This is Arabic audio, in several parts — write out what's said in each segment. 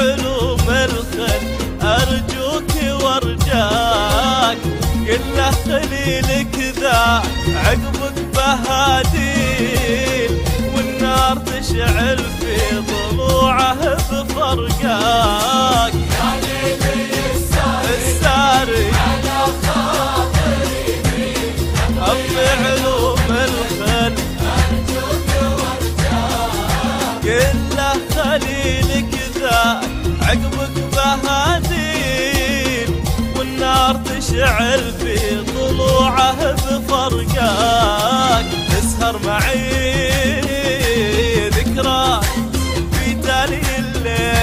بعلوم الخل أرجوك وارجاك، قل له خليلك ذا عقبك بهادين، والنار تشعل في ضلوعه بفرقاك. يا ليلي الساري على خاطري بعلوم الخل أرجوك وارجاك، قل له خليلك ذا عقبك بهادين، والنار تشعل في ضلوعه بفرقاك. تسهر معي ذكراك في تالي الليل،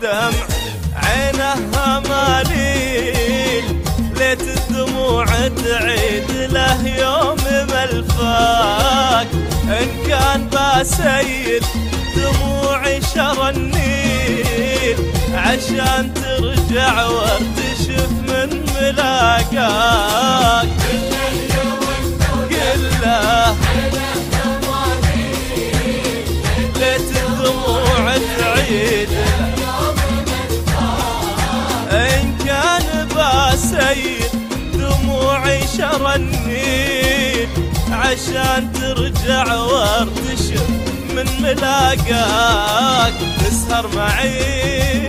دمع عينها ماليل، ليت الدموع تعيد له يوم ملفاك. إن كان بسيل دموعي شرى النيل، عشان ترجع وارتشف من ملاقاك. قل له ليت الدموع تعيد، إن كان بسيل دموعي شرى النيل، عشان ترجع وارتشف من ملاقاك. تسهر معي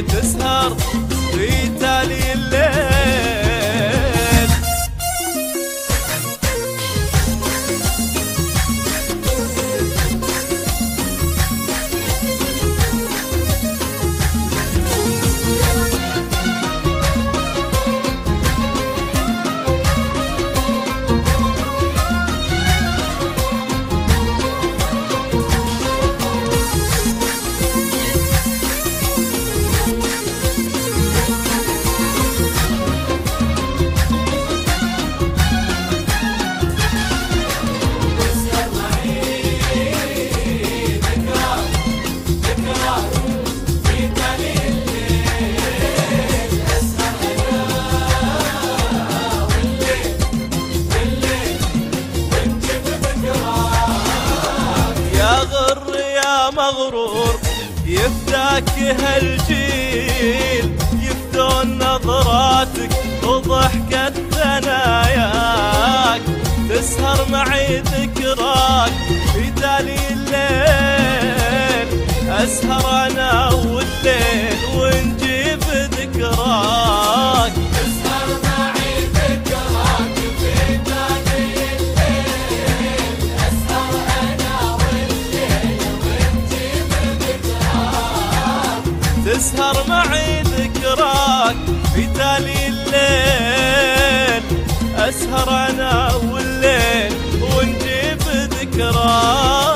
تسهر في تالي الليل، مغرور يفداك هالجيل، يفدون نظراتك وضحكة ثناياك. تسهر معي ذكراك في تالي الليل، أسهر أنا والليل ونجيب ذكراك. تسهر معي ذكراك في تالي الليل، أسهر أنا والليل ونجيب ذكراك. تسهر معي ذكراك في تالي الليل، أسهر أنا والليل ونجيب ذكراك.